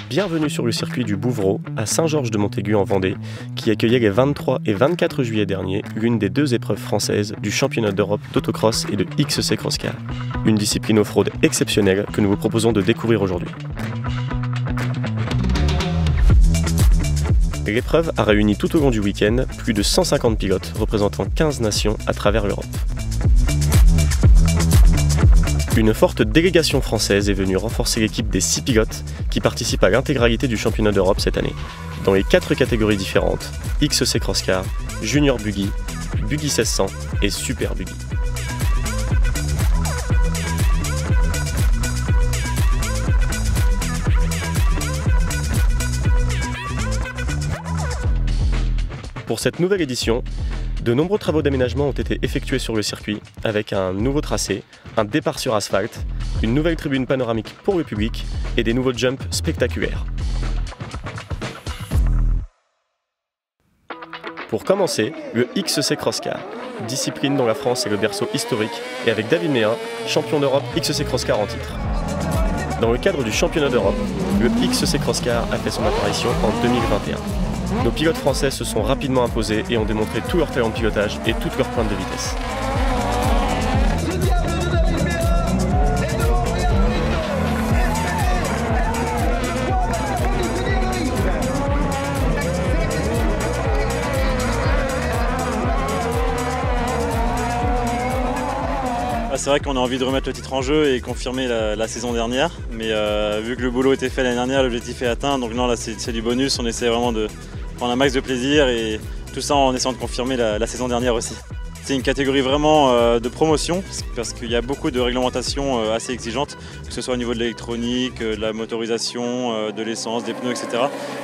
Bienvenue sur le circuit du Bouvreau, à Saint-Georges-de-Montaigu en Vendée, qui accueillait les 23 et 24 juillet dernier l'une des deux épreuves françaises du championnat d'Europe d'autocross et de XC Cross-Car. Une discipline off-road exceptionnelle que nous vous proposons de découvrir aujourd'hui. L'épreuve a réuni tout au long du week-end plus de 150 pilotes représentant 15 nations à travers l'Europe. Une forte délégation française est venue renforcer l'équipe des 6 pilotes qui participent à l'intégralité du championnat d'Europe cette année, dans les 4 catégories différentes, XC Cross-Car, Junior Buggy, Buggy 1600 et Super Buggy. Pour cette nouvelle édition, de nombreux travaux d'aménagement ont été effectués sur le circuit, avec un nouveau tracé, un départ sur asphalte, une nouvelle tribune panoramique pour le public et des nouveaux jumps spectaculaires. Pour commencer, le XC Cross-Car, discipline dont la France est le berceau historique, et avec David Mea, champion d'Europe XC Cross-Car en titre. Dans le cadre du championnat d'Europe, le XC Cross-Car a fait son apparition en 2021. Nos pilotes français se sont rapidement imposés et ont démontré tout leur talent de pilotage et toute leur pointe de vitesse. C'est vrai qu'on a envie de remettre le titre en jeu et confirmer la saison dernière, mais vu que le boulot était fait l'année dernière, l'objectif est atteint, donc non, là c'est du bonus, on essaie vraiment de prendre un max de plaisir et tout ça en essayant de confirmer la saison dernière aussi. C'est une catégorie vraiment de promotion parce qu'il y a beaucoup de réglementations assez exigeantes, que ce soit au niveau de l'électronique, de la motorisation, de l'essence, des pneus, etc.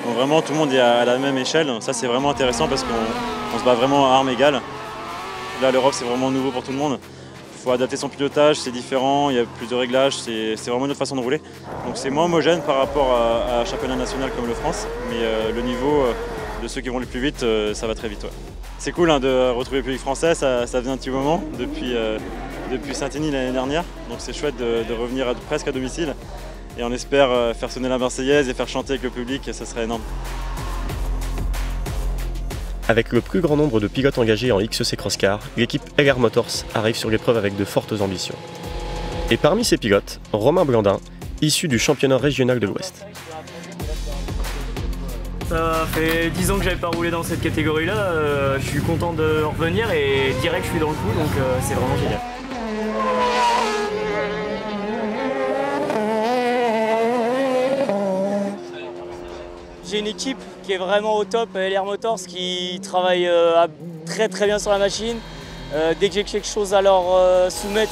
Donc vraiment tout le monde est à la même échelle, ça c'est vraiment intéressant parce qu'on se bat vraiment à armes égales. Là l'Europe c'est vraiment nouveau pour tout le monde. Il faut adapter son pilotage, c'est différent, il y a plus de réglages, c'est vraiment une autre façon de rouler. Donc c'est moins homogène par rapport à un championnat national comme le France, mais le niveau de ceux qui vont le plus vite, ça va très vite. Ouais. C'est cool hein, de retrouver le public français, ça faisait un petit moment depuis Saint-Denis l'année dernière, donc c'est chouette de revenir presque à domicile. Et on espère faire sonner la Marseillaise et faire chanter avec le public, ça serait énorme. Avec le plus grand nombre de pilotes engagés en XC Cross-Car, l'équipe LR Motors arrive sur l'épreuve avec de fortes ambitions. Et parmi ces pilotes, Romain Blandin, issu du championnat régional de l'Ouest. Ça fait 10 ans que j'avais pas roulé dans cette catégorie-là, je suis content de revenir et direct je suis dans le coup, donc c'est vraiment génial. J'ai une équipe qui est vraiment au top, LR Motors, qui travaille très bien sur la machine. Dès que j'ai quelque chose à leur soumettre,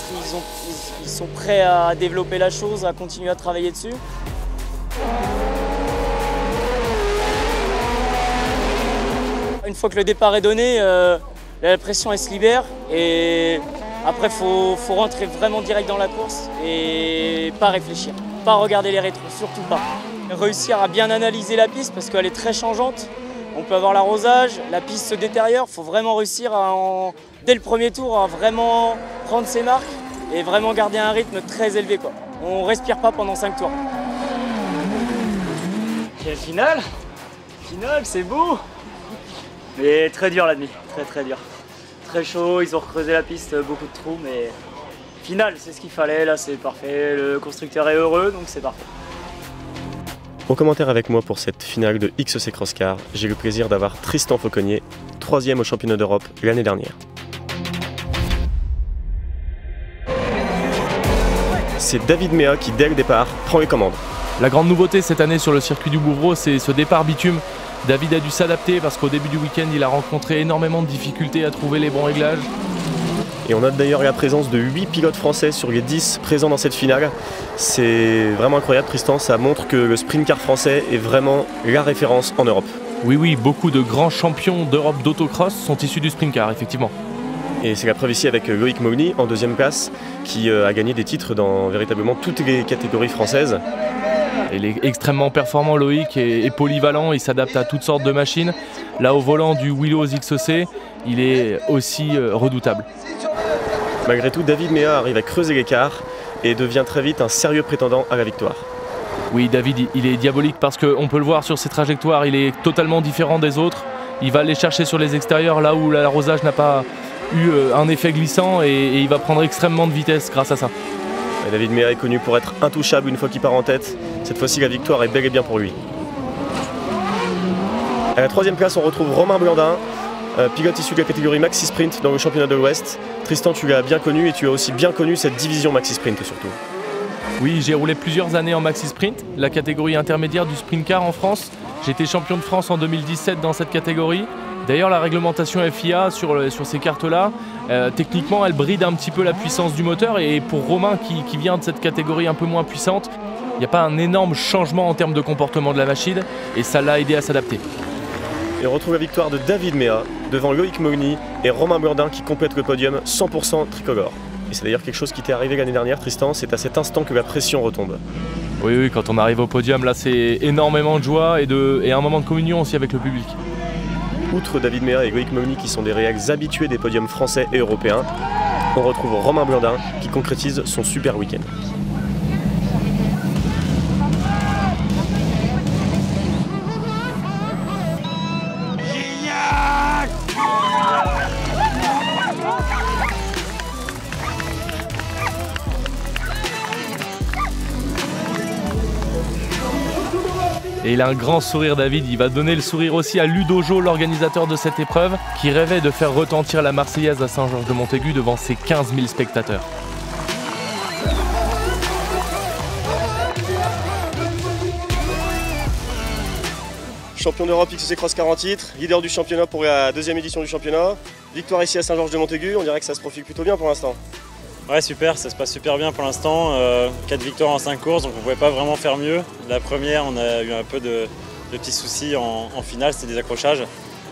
ils sont prêts à développer la chose, à continuer à travailler dessus. Une fois que le départ est donné, la pression elle se libère et après il faut rentrer vraiment direct dans la course et pas réfléchir, pas regarder les rétros, surtout pas. Réussir à bien analyser la piste parce qu'elle est très changeante. On peut avoir l'arrosage, la piste se détériore. Il faut vraiment réussir dès le premier tour à vraiment prendre ses marques et vraiment garder un rythme très élevé, quoi. On ne respire pas pendant 5 tours. Quelle finale! Finale, c'est beau! Mais très dur la nuit, très dur. Très chaud, ils ont recreusé la piste, beaucoup de trous, mais finale, c'est ce qu'il fallait, là c'est parfait. Le constructeur est heureux, donc c'est parfait. Au commentaire avec moi pour cette finale de XC Cross-Car, j'ai le plaisir d'avoir Tristan Fauconnier, 3e au championnat d'Europe l'année dernière. C'est David Mea qui, dès le départ, prend les commandes. La grande nouveauté cette année sur le circuit du Bouvreau, c'est ce départ bitume. David a dû s'adapter parce qu'au début du week-end, il a rencontré énormément de difficultés à trouver les bons réglages. Et on note d'ailleurs la présence de 8 pilotes français sur les 10 présents dans cette finale. C'est vraiment incroyable, Tristan, ça montre que le sprint car français est vraiment la référence en Europe. Oui, beaucoup de grands champions d'Europe d'autocross sont issus du sprint car, effectivement. Et c'est la preuve ici avec Loïc Mogny en 2e place, qui a gagné des titres dans véritablement toutes les catégories françaises. Il est extrêmement performant, Loïc, et polyvalent, il s'adapte à toutes sortes de machines. Là, au volant du Willows XC, il est aussi redoutable. Malgré tout, David Mea arrive à creuser l'écart et devient très vite un sérieux prétendant à la victoire. Oui, David, il est diabolique parce qu'on peut le voir sur ses trajectoires, il est totalement différent des autres. Il va aller chercher sur les extérieurs là où l'arrosage n'a pas eu un effet glissant et il va prendre extrêmement de vitesse grâce à ça. Et David Mea est connu pour être intouchable une fois qu'il part en tête. Cette fois-ci, la victoire est bel et bien pour lui. À la 3e place, on retrouve Romain Blandin, pilote issu de la catégorie Maxi Sprint dans le championnat de l'Ouest. Tristan, tu l'as bien connu et tu as aussi bien connu cette division Maxi Sprint surtout. Oui, j'ai roulé plusieurs années en Maxi Sprint, la catégorie intermédiaire du sprint car en France. J'ai été champion de France en 2017 dans cette catégorie. D'ailleurs, la réglementation FIA sur ces cartes-là, techniquement, elle bride un petit peu la puissance du moteur. Et pour Romain, qui vient de cette catégorie un peu moins puissante, il n'y a pas un énorme changement en termes de comportement de la machine. Et ça l'a aidé à s'adapter. Et on retrouve la victoire de David Mea devant Loïc Mogny et Romain Blandin qui complètent le podium 100% tricolore. Et c'est d'ailleurs quelque chose qui t'est arrivé l'année dernière, Tristan, c'est à cet instant que la pression retombe. Oui, quand on arrive au podium, là c'est énormément de joie et un moment de communion aussi avec le public. Outre David Mea et Loïc Mogny qui sont des réels habitués des podiums français et européens, on retrouve Romain Blandin qui concrétise son super week-end. Et il a un grand sourire, David. Il va donner le sourire aussi à Ludojo, l'organisateur de cette épreuve, qui rêvait de faire retentir la Marseillaise à Saint-Georges-de-Montaigu devant ses 15 000 spectateurs. Champion d'Europe XC Cross 40 titres, leader du championnat pour la 2e édition du championnat. Victoire ici à Saint-Georges-de-Montaigu, on dirait que ça se profile plutôt bien pour l'instant. Ouais, super, ça se passe super bien pour l'instant. 4 victoires en 5 courses, donc on ne pouvait pas vraiment faire mieux. La première, on a eu un peu de petits soucis en finale, c'était des accrochages.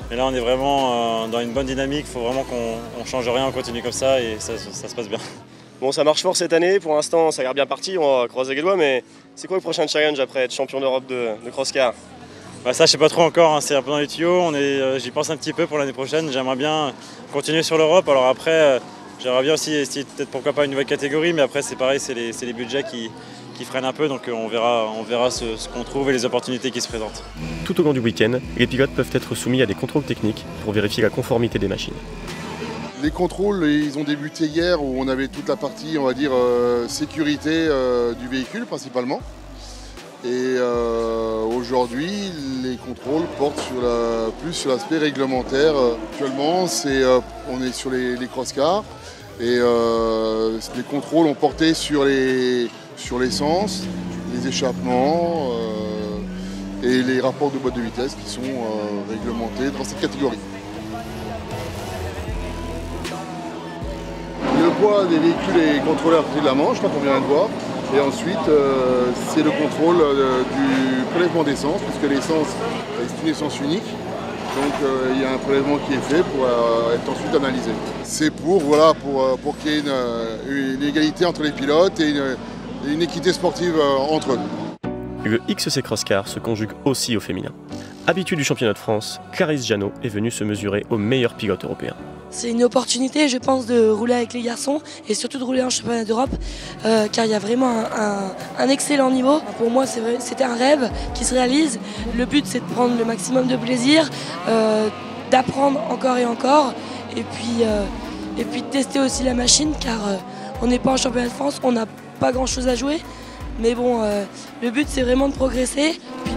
Mais là, on est vraiment dans une bonne dynamique, il faut vraiment qu'on ne change rien, on continue comme ça et ça se passe bien. Bon, ça marche fort cette année, pour l'instant ça a l'air bien parti, on va croiser les doigts, mais c'est quoi le prochain challenge après être champion d'Europe de cross-car? Bah ça je sais pas trop encore, hein. C'est un peu dans les tuyaux, j'y pense un petit peu pour l'année prochaine, j'aimerais bien continuer sur l'Europe, alors après j'aimerais bien aussi essayer peut-être pourquoi pas une nouvelle catégorie, mais après c'est pareil, c'est les budgets qui freinent un peu, donc on verra ce qu'on trouve et les opportunités qui se présentent. Tout au long du week-end, les pilotes peuvent être soumis à des contrôles techniques pour vérifier la conformité des machines. Les contrôles, ils ont débuté hier où on avait toute la partie, on va dire, sécurité du véhicule principalement. Et aujourd'hui, les contrôles portent plus sur l'aspect réglementaire. Actuellement, on est sur les cross-cars et les contrôles ont porté sur l'essence, les échappements et les rapports de boîte de vitesse qui sont réglementés dans cette catégorie. Le poids des véhicules est contrôlé à partir de la manche, là qu'on vient de voir. Et ensuite, c'est le contrôle du prélèvement d'essence, puisque l'essence est une essence unique. Donc il y a un prélèvement qui est fait pour être ensuite analysé. C'est pour qu'il y ait une égalité entre les pilotes et une équité sportive entre eux. Le XC Cross Car se conjugue aussi au féminin. Habituée du championnat de France, Clarisse Janot est venue se mesurer aux meilleurs pilotes européens. C'est une opportunité, je pense, de rouler avec les garçons et surtout de rouler en championnat d'Europe car il y a vraiment un excellent niveau. Pour moi, c'était un rêve qui se réalise. Le but, c'est de prendre le maximum de plaisir, d'apprendre encore et encore et puis de tester aussi la machine car on n'est pas en championnat de France, on n'a pas grand-chose à jouer. Mais bon, le but, c'est vraiment de progresser puis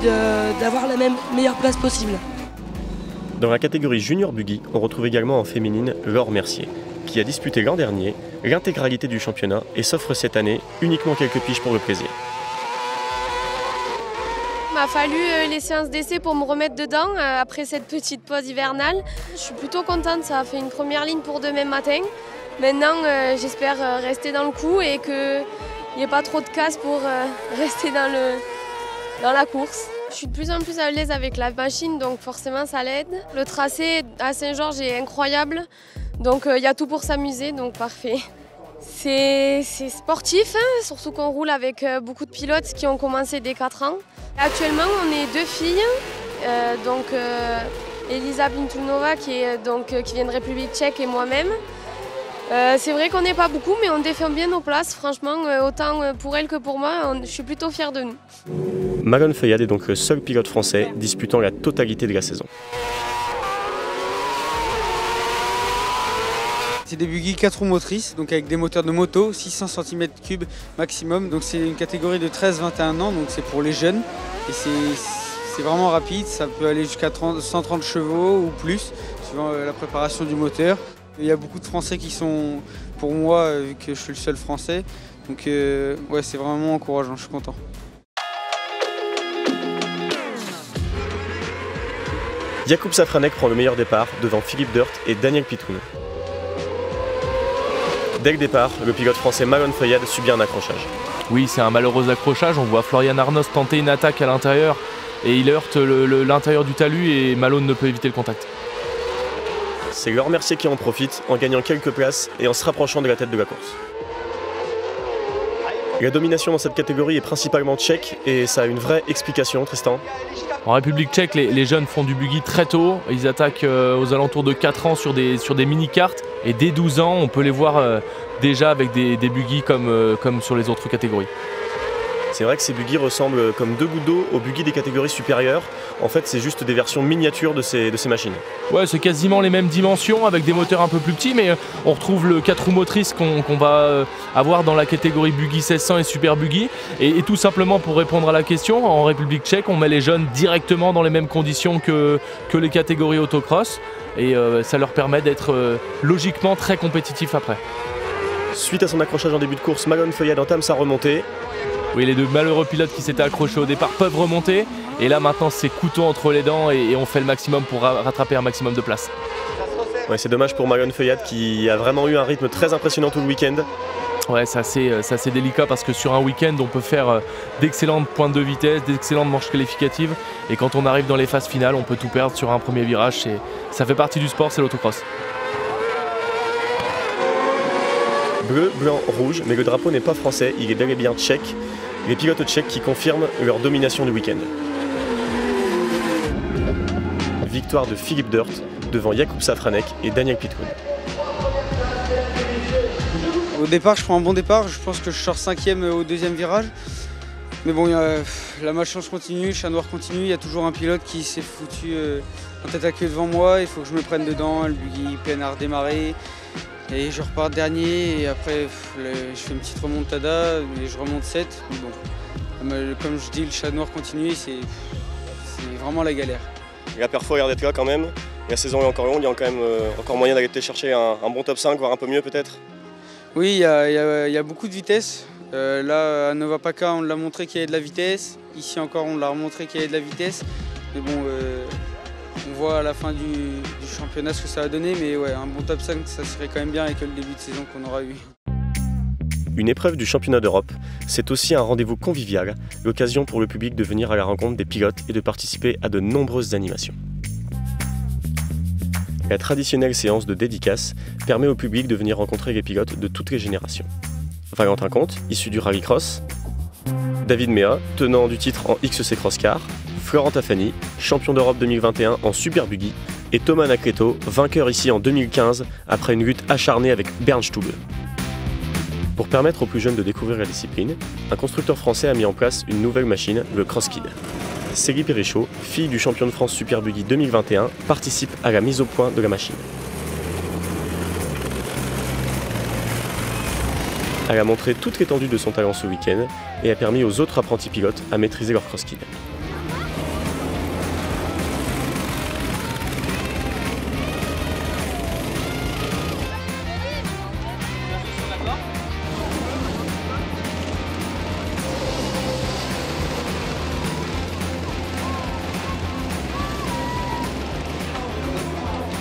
d'avoir la meilleure place possible. Dans la catégorie Junior Buggy, on retrouve également en féminine Laure Mercier, qui a disputé l'an dernier l'intégralité du championnat et s'offre cette année uniquement quelques piges pour le plaisir. Il m'a fallu les séances d'essai pour me remettre dedans après cette petite pause hivernale. Je suis plutôt contente, ça a fait une première ligne pour demain matin. Maintenant, j'espère rester dans le coup et qu'il n'y ait pas trop de casse pour rester dans la course. Je suis de plus en plus à l'aise avec la machine, donc forcément ça l'aide. Le tracé à Saint-Georges est incroyable, donc il y a tout pour s'amuser, donc parfait. C'est sportif, hein, surtout qu'on roule avec beaucoup de pilotes qui ont commencé dès 4 ans. Actuellement, on est 2 filles, Elisa Pintulnova qui vient de République tchèque et moi-même. C'est vrai qu'on n'est pas beaucoup, mais on défend bien nos places. Franchement, autant pour elle que pour moi, je suis plutôt fière de nous. Malone Feuillade est donc le seul pilote français disputant la totalité de la saison. C'est des buggy 4 roues motrices, donc avec des moteurs de moto, 600 cm3 maximum. Donc c'est une catégorie de 13-21 ans, donc c'est pour les jeunes. Et c'est vraiment rapide, ça peut aller jusqu'à 130 chevaux ou plus, suivant la préparation du moteur. Il y a beaucoup de Français qui sont pour moi, vu que je suis le seul Français. Donc ouais, c'est vraiment encourageant, je suis content. Jakub Safranek prend le meilleur départ devant Philippe Deurt et Daniel Pitoun. Dès le départ, le pilote français Malone Feuillade subit un accrochage. Oui, c'est un malheureux accrochage. On voit Florian Arnos tenter une attaque à l'intérieur et il heurte l'intérieur du talus et Malone ne peut éviter le contact. C'est Laure Mercier qui en profite en gagnant quelques places et en se rapprochant de la tête de la course. La domination dans cette catégorie est principalement tchèque et ça a une vraie explication, Tristan. En République tchèque, les jeunes font du buggy très tôt. Ils attaquent aux alentours de 4 ans sur des mini-cartes. Et dès 12 ans, on peut les voir déjà avec des buggy comme sur les autres catégories. C'est vrai que ces buggy ressemblent comme deux gouttes d'eau aux buggy des catégories supérieures. En fait, c'est juste des versions miniatures de ces machines. Ouais, c'est quasiment les mêmes dimensions avec des moteurs un peu plus petits, mais on retrouve le 4 roues motrices qu'on va avoir dans la catégorie buggy 1600 et super buggy. Et tout simplement pour répondre à la question, en République tchèque, on met les jeunes directement dans les mêmes conditions que les catégories autocross. Et ça leur permet d'être logiquement très compétitifs après. Suite à son accrochage en début de course, Malone Feuillade entame sa remontée. Oui, les deux malheureux pilotes qui s'étaient accrochés au départ peuvent remonter. Et là maintenant c'est couteau entre les dents et on fait le maximum pour rattraper un maximum de place. Ouais, c'est dommage pour Malone Feuillade qui a vraiment eu un rythme très impressionnant tout le week-end. Ouais, c'est assez délicat parce que sur un week-end on peut faire d'excellentes pointes de vitesse, d'excellentes manches qualificatives. Et quand on arrive dans les phases finales, on peut tout perdre sur un premier virage. Ça fait partie du sport, c'est l'autocross. Bleu, blanc, rouge, mais le drapeau n'est pas français, il est bel et bien tchèque. Les pilotes tchèques qui confirment leur domination du week-end. Victoire de Philippe Deurt devant Jakub Safranek et Daniel Pitoun. Au départ, je prends un bon départ, je pense que je sors 5e au deuxième virage. Mais bon, la malchance continue, le chat noir continue, il y a toujours un pilote qui s'est foutu en tête à queue devant moi, il faut que je me prenne dedans, le buggy peine à redémarrer. Et je repars dernier et après je fais une petite remontada et je remonte 7. Mais bon, comme je dis, le chat noir continue, c'est vraiment la galère. La perfo a l'air d'être là quand même. La saison est encore longue, il y a quand même encore moyen d'aller chercher un bon top 5, voire un peu mieux peut-être. Oui, il y a beaucoup de vitesse. Là, à Nova Paca, on l'a montré qu'il y avait de la vitesse. Ici encore, on l'a remontré qu'il y avait de la vitesse. Mais bon, on voit à la fin du championnat ce que ça va donner. Mais ouais, un bon top 5, ça serait quand même bien avec le début de saison qu'on aura eu. Une épreuve du championnat d'Europe, c'est aussi un rendez-vous convivial, l'occasion pour le public de venir à la rencontre des pilotes et de participer à de nombreuses animations. La traditionnelle séance de dédicace permet au public de venir rencontrer les pilotes de toutes les générations. Valentin Comte, issu du rallycross, David Mea, tenant du titre en XC Cross Car, Florent Tafani, champion d'Europe 2021 en Super Buggy, et Thomas Nacleto, vainqueur ici en 2015 après une lutte acharnée avec Bernd Stubbe. Pour permettre aux plus jeunes de découvrir la discipline, un constructeur français a mis en place une nouvelle machine, le CrossKid. Célie Péréchaud, fille du champion de France Super Buggy 2021, participe à la mise au point de la machine. Elle a montré toute l'étendue de son talent ce week-end et a permis aux autres apprentis pilotes à maîtriser leur CrossKid.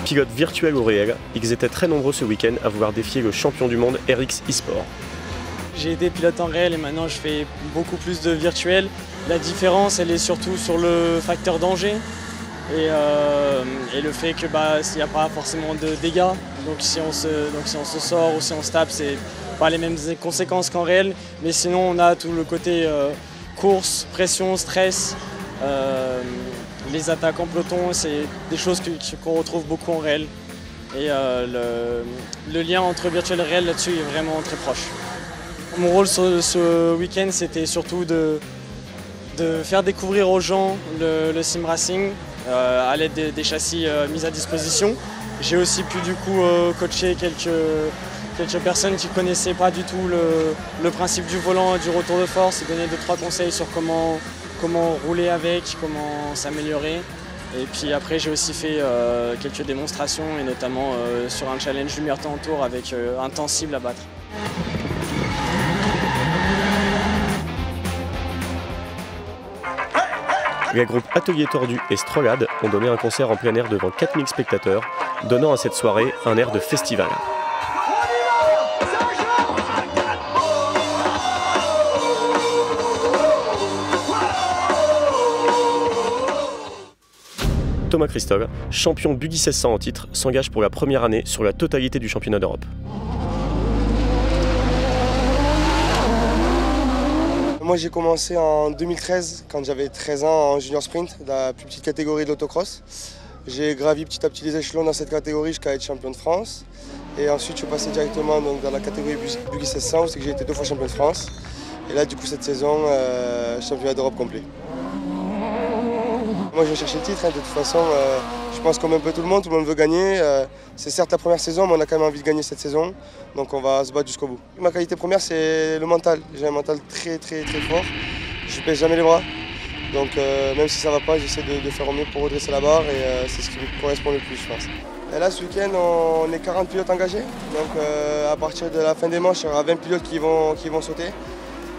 Pilotes virtuels ou réels, ils étaient très nombreux ce week-end à vouloir défier le champion du monde RX eSport. J'ai été pilote en réel et maintenant je fais beaucoup plus de virtuel. La différence, elle est surtout sur le facteur danger et le fait que s'il n'y a pas forcément de dégâts, donc si on se sort ou si on se tape, c'est pas les mêmes conséquences qu'en réel. Mais sinon, on a tout le côté course, pression, stress. Les attaques en peloton, c'est des choses qu'on retrouve beaucoup en réel. Et le lien entre virtuel et réel là-dessus est vraiment très proche. Mon rôle ce week-end, c'était surtout de faire découvrir aux gens le sim racing à l'aide des châssis mis à disposition. J'ai aussi pu du coup coacher quelques personnes qui ne connaissaient pas du tout le principe du volant et du retour de force et donner 2-3 conseils sur comment rouler avec, comment s'améliorer. Et puis après j'ai aussi fait quelques démonstrations et notamment sur un challenge du meilleur temps en tour avec un temps cible à battre. Les groupes Atelier Tordu et Strolade ont donné un concert en plein air devant 4000 spectateurs, donnant à cette soirée un air de festival. Thomas Christol, champion Buggy 1600 en titre, s'engage pour la première année sur la totalité du championnat d'Europe. Moi j'ai commencé en 2013 quand j'avais 13 ans en junior sprint, dans la plus petite catégorie de l'autocross. J'ai gravi petit à petit les échelons dans cette catégorie jusqu'à être champion de France. Et ensuite je suis passé directement donc, dans la catégorie Buggy 1600 où c'est que j'ai été 2 fois champion de France. Et là du coup cette saison, championnat d'Europe complet. Moi je vais chercher le titre, hein. De toute façon je pense comme un peu tout le monde veut gagner. C'est certes la première saison mais on a quand même envie de gagner cette saison. Donc on va se battre jusqu'au bout. Ma qualité première c'est le mental. J'ai un mental très fort. Je ne baisse jamais les bras. Donc même si ça ne va pas, j'essaie de faire au mieux pour redresser la barre et c'est ce qui me correspond le plus je pense. Et là ce week-end on est 40 pilotes engagés. Donc à partir de la fin des manches, il y aura 20 pilotes qui vont sauter.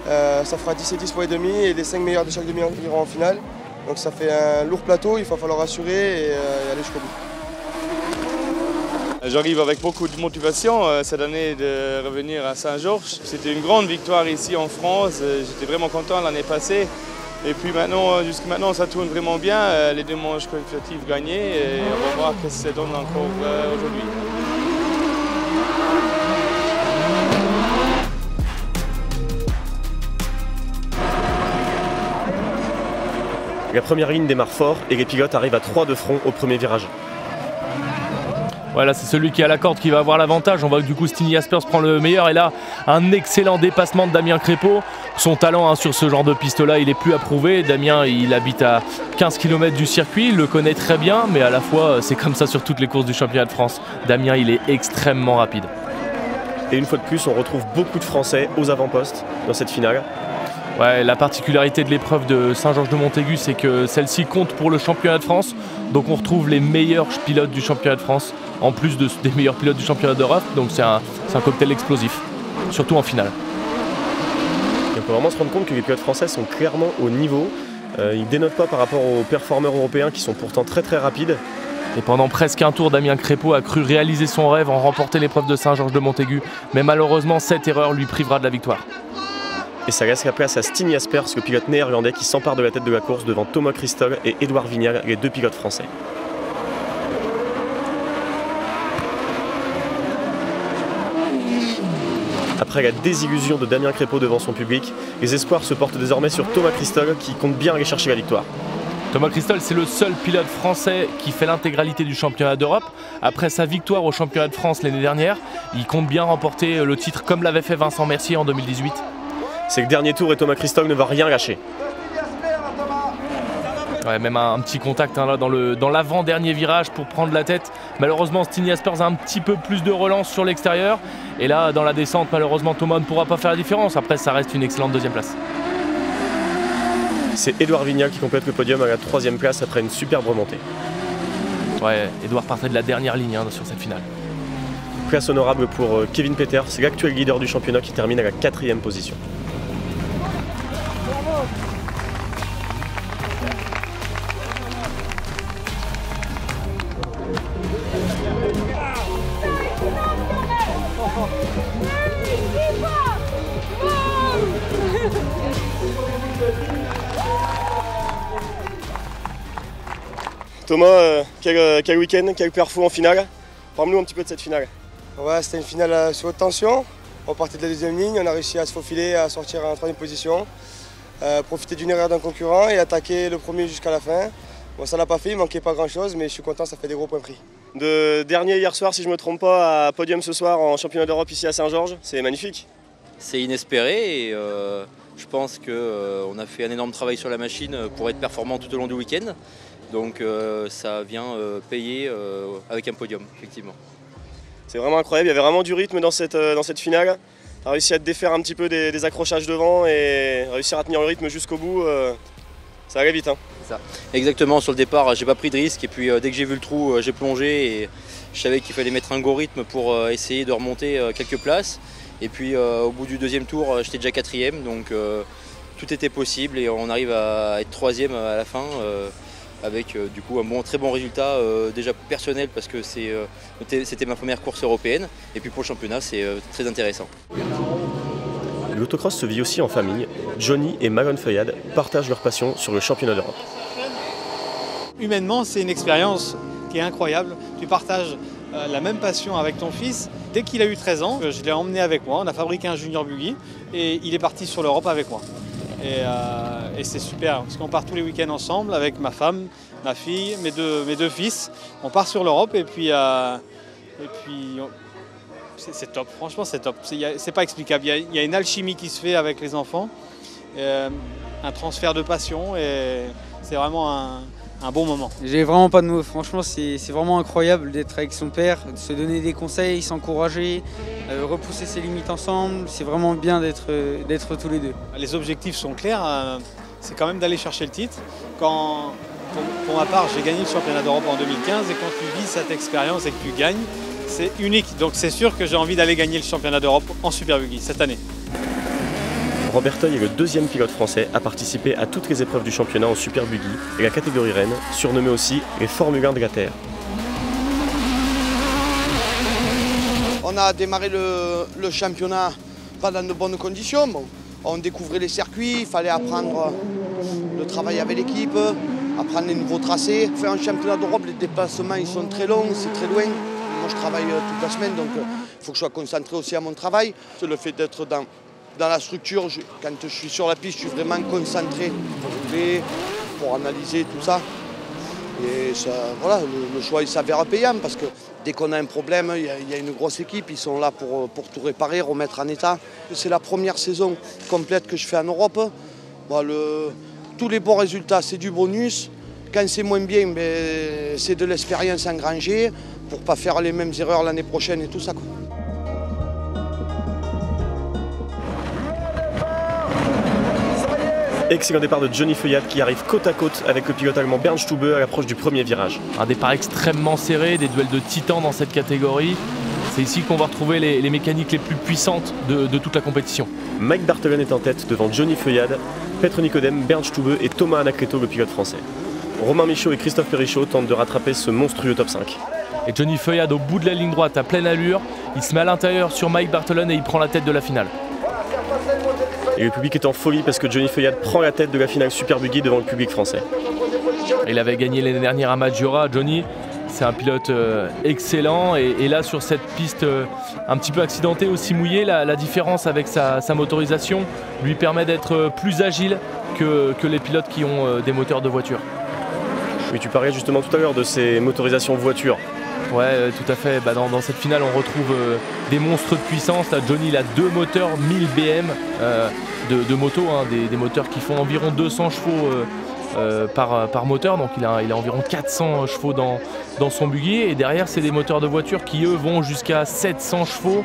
Ça fera 10 et 10 pour les demi et les 5 meilleurs de chaque demi iront en finale. Donc ça fait un lourd plateau, il va falloir assurer et aller jusqu'au bout. J'arrive avec beaucoup de motivation cette année de revenir à Saint-Georges. C'était une grande victoire ici en France, j'étais vraiment content l'année passée. Et puis maintenant, jusqu'à maintenant, ça tourne vraiment bien, les 2 manches qualificatives gagnées et on va voir ce que ça donne encore aujourd'hui. La première ligne démarre fort et les pilotes arrivent à 3 de front au premier virage. Voilà, c'est celui qui a la corde qui va avoir l'avantage. On voit que du coup Stigny Jaspers prend le meilleur et là un excellent dépassement de Damien Crépeau. Son talent sur ce genre de piste-là, il est plus approuvé. Damien, il habite à 15 km du circuit, il le connaît très bien, mais à la fois c'est comme ça sur toutes les courses du championnat de France. Damien, il est extrêmement rapide. Et une fois de plus, on retrouve beaucoup de Français aux avant-postes dans cette finale. Ouais, la particularité de l'épreuve de Saint-Georges-de-Montaigu, c'est que celle-ci compte pour le championnat de France. Donc on retrouve les meilleurs pilotes du championnat de France, en plus des meilleurs pilotes du championnat d'Europe. Donc c'est un cocktail explosif, surtout en finale. Et on peut vraiment se rendre compte que les pilotes français sont clairement au niveau. Ils ne dénotent pas par rapport aux performeurs européens qui sont pourtant très rapides. Et pendant presque un tour, Damien Crépeau a cru réaliser son rêve en remportant l'épreuve de Saint-Georges-de-Montaigu. Mais malheureusement, cette erreur lui privera de la victoire. Et ça laisse la place à Stigny Jaspers, le pilote néerlandais qui s'empare de la tête de la course devant Thomas Christol et Édouard Vignal, les 2 pilotes français. Après la désillusion de Damien Crépeau devant son public, les espoirs se portent désormais sur Thomas Christol qui compte bien aller chercher la victoire. Thomas Christol, c'est le seul pilote français qui fait l'intégralité du championnat d'Europe. Après sa victoire au championnat de France l'année dernière, il compte bien remporter le titre comme l'avait fait Vincent Mercier en 2018. C'est le dernier tour et Thomas Christol ne va rien lâcher. Ouais, même un petit contact là, dans l'avant-dernier virage pour prendre la tête. Malheureusement, Stigny Jaspers a un petit peu plus de relance sur l'extérieur. Et là, dans la descente, malheureusement, Thomas ne pourra pas faire la différence. Après, ça reste une excellente 2e place. C'est Édouard Vignal qui complète le podium à la 3e place après une superbe remontée. Ouais, Édouard partait de la dernière ligne sur cette finale. Place honorable pour Kevin Peters, c'est l'actuel leader du championnat qui termine à la 4e position. Thomas, quel week-end, quel perfo en finale? Parle-nous un petit peu de cette finale. Ouais, c'était une finale sur haute tension. On partait de la 2e ligne, on a réussi à se faufiler, à sortir en 3e position, profiter d'une erreur d'un concurrent et attaquer le premier jusqu'à la fin. Bon, ça l'a pas fait, il manquait pas grand-chose, mais je suis content, ça fait des gros points pris. de dernier hier soir, si je ne me trompe pas, à podium ce soir en championnat d'Europe ici à Saint-Georges. C'est magnifique. C'est inespéré et je pense qu'on a fait un énorme travail sur la machine pour être performant tout au long du week-end. Donc ça vient payer avec un podium, effectivement. C'est vraiment incroyable, il y avait vraiment du rythme dans cette finale. On a réussi à te défaire un petit peu des accrochages devant et réussir à tenir le rythme jusqu'au bout. Ça allait vite. Hein. Ça. Exactement, sur le départ, j'ai pas pris de risque et puis dès que j'ai vu le trou, j'ai plongé et je savais qu'il fallait mettre un gros rythme pour essayer de remonter quelques places. Et puis au bout du deuxième tour, j'étais déjà 4e, donc tout était possible et on arrive à être 3e à la fin avec du coup un très bon résultat déjà personnel parce que c'était ma première course européenne et puis pour le championnat c'est très intéressant. L'autocross se vit aussi en famille. Johnny et Magon Feuillade partagent leur passion sur le championnat d'Europe. Humainement, c'est une expérience qui est incroyable. Tu partages la même passion avec ton fils. Dès qu'il a eu 13 ans, je l'ai emmené avec moi. On a fabriqué un junior buggy et il est parti sur l'Europe avec moi. Et c'est super parce qu'on part tous les week-ends ensemble avec ma femme, ma fille, mes deux fils. On part sur l'Europe et puis c'est top, franchement c'est top, c'est pas explicable, il y a une alchimie qui se fait avec les enfants, un transfert de passion et c'est vraiment un bon moment. J'ai vraiment pas de mots, franchement c'est vraiment incroyable d'être avec son père, de se donner des conseils, s'encourager, repousser ses limites ensemble, c'est vraiment bien d'être tous les deux. Les objectifs sont clairs, c'est quand même d'aller chercher le titre. Pour ma part j'ai gagné le championnat d'Europe en 2015 et quand tu vis cette expérience et que tu gagnes, c'est unique, donc c'est sûr que j'ai envie d'aller gagner le championnat d'Europe en Super Buggy cette année. Robert Teuil est le deuxième pilote français à participer à toutes les épreuves du championnat en Super Buggy et la catégorie Rennes, surnommée aussi les Formule 1 de la Terre. On a démarré le championnat pas dans de bonnes conditions. Bon, on découvrait les circuits, il fallait apprendre le travail avec l'équipe, apprendre les nouveaux tracés. Faire un championnat d'Europe, les déplacements ils sont très longs, c'est très loin. Moi je travaille toute la semaine donc il faut que je sois concentré aussi à mon travail. C'est le fait d'être dans la structure, quand je suis sur la piste, je suis vraiment concentré pour analyser tout ça. Et ça, voilà, le choix il s'avère payant parce que dès qu'on a un problème, il y a une grosse équipe, ils sont là pour tout réparer, remettre en état. C'est la première saison complète que je fais en Europe. Bon, tous les bons résultats, c'est du bonus. Quand c'est moins bien, ben, c'est de l'expérience engrangée pour ne pas faire les mêmes erreurs l'année prochaine et tout ça, quoi. Excellent départ de Johnny Feuillade qui arrive côte à côte avec le pilote allemand Bernd Stube à l'approche du premier virage. Un départ extrêmement serré, des duels de titans dans cette catégorie. C'est ici qu'on va retrouver les mécaniques les plus puissantes de toute la compétition. Mike Bartelen est en tête devant Johnny Feuillade, Petr Nicodème, Bernd Stube et Thomas Anacleto, le pilote français. Romain Michaud et Christophe Perrichot tentent de rattraper ce monstrueux top 5. Et Johnny Feuillade au bout de la ligne droite à pleine allure, il se met à l'intérieur sur Mike Bartelen et il prend la tête de la finale. Et le public est en folie parce que Johnny Feuillade prend la tête de la finale Super Buggy devant le public français. Il avait gagné l'année dernière à Maggiora, Johnny. C'est un pilote excellent et là sur cette piste un petit peu accidentée, aussi mouillée, la différence avec sa motorisation lui permet d'être plus agile que les pilotes qui ont des moteurs de voiture. Oui, tu parlais justement tout à l'heure de ces motorisations voiture. Ouais, tout à fait. Dans cette finale, on retrouve des monstres de puissance. Là, Johnny il a 2 moteurs 1000 BM de moto, hein, des moteurs qui font environ 200 chevaux par moteur. Donc il a environ 400 chevaux dans son buggy. Et derrière, c'est des moteurs de voiture qui, eux, vont jusqu'à 700 chevaux.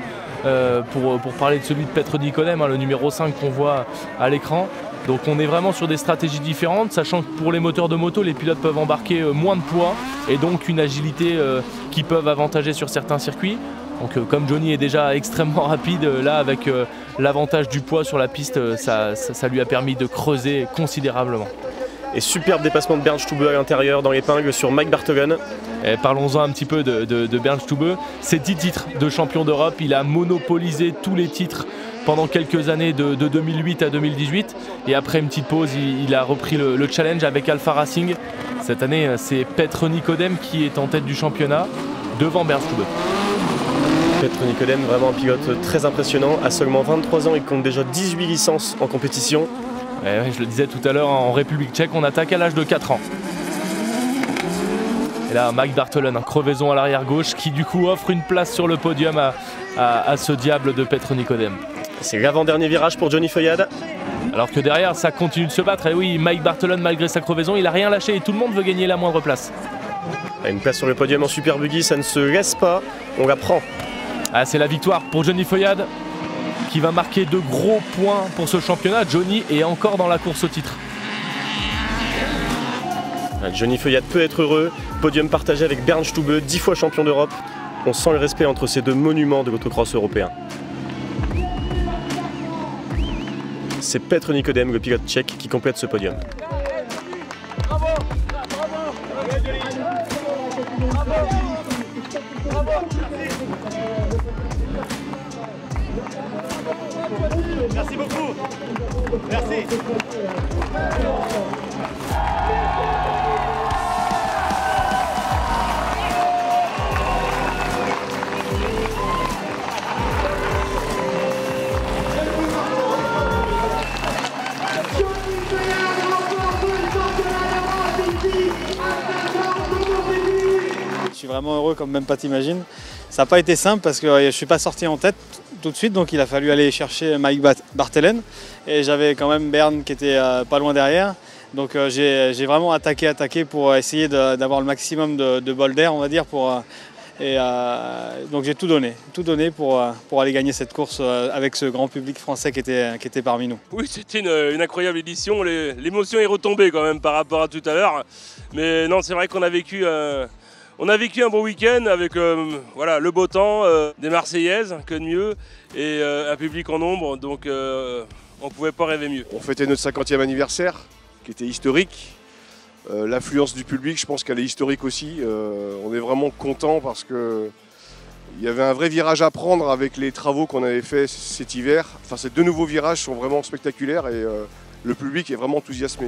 Pour parler de celui de Petr Nicodème, hein, le numéro 5 qu'on voit à l'écran. Donc on est vraiment sur des stratégies différentes, sachant que pour les moteurs de moto, les pilotes peuvent embarquer moins de poids et donc une agilité qui peuvent avantager sur certains circuits. Donc comme Johnny est déjà extrêmement rapide, là avec l'avantage du poids sur la piste, ça lui a permis de creuser considérablement. Et superbe dépassement de Bernd Stube à l'intérieur dans l'épingle sur Mike Bartelen. Parlons-en un petit peu de Bernd Stube. Ses 10 titres de champion d'Europe, il a monopolisé tous les titres pendant quelques années de 2008 à 2018 et après une petite pause il a repris le challenge avec Alpha Racing. Cette année c'est Petr Nicodème qui est en tête du championnat devant Bernd Stube. Petr Nicodème, vraiment un pilote très impressionnant, à seulement 23 ans il compte déjà 18 licences en compétition. Ouais, je le disais tout à l'heure, en République tchèque on attaque à l'âge de 4 ans. Et là, Mike Bartelen, un crevaison à l'arrière gauche qui du coup offre une place sur le podium à ce diable de Petr Nicodem. C'est l'avant-dernier virage pour Johnny Feuillade. Alors que derrière, ça continue de se battre. Et oui, Mike Bartelen, malgré sa crevaison, il n'a rien lâché et tout le monde veut gagner la moindre place. Une place sur le podium en Super Buggy, ça ne se laisse pas, on la prend. Ah, c'est la victoire pour Johnny Feuillade qui va marquer de gros points pour ce championnat. Johnny est encore dans la course au titre. Johnny Feuillade peut être heureux. Podium partagé avec Bernd Stube, 10 fois champion d'Europe. On sent le respect entre ces deux monuments de l'autocross européen. C'est Petr Nicodem, le pilote tchèque, qui complète ce podium. Merci beaucoup. Merci. Je suis vraiment heureux comme même pas t'imagines. Ça n'a pas été simple parce que je ne suis pas sorti en tête tout de suite, donc il a fallu aller chercher Mike Bartelen et j'avais quand même Bernd qui était pas loin derrière. Donc j'ai vraiment attaqué pour essayer d'avoir le maximum de bol d'air, on va dire. Donc j'ai tout donné pour aller gagner cette course avec ce grand public français qui était parmi nous. Oui, c'était une incroyable édition. L'émotion est retombée quand même par rapport à tout à l'heure. Mais non, c'est vrai qu'on a vécu un bon week-end avec voilà, le beau temps, des Marseillaises, que de mieux, et un public en nombre, donc on ne pouvait pas rêver mieux. On fêtait notre 50e anniversaire, qui était historique. L'affluence du public, je pense qu'elle est historique aussi. On est vraiment content parce qu'il y avait un vrai virage à prendre avec les travaux qu'on avait fait cet hiver. Enfin, ces deux nouveaux virages sont vraiment spectaculaires et le public est vraiment enthousiasmé.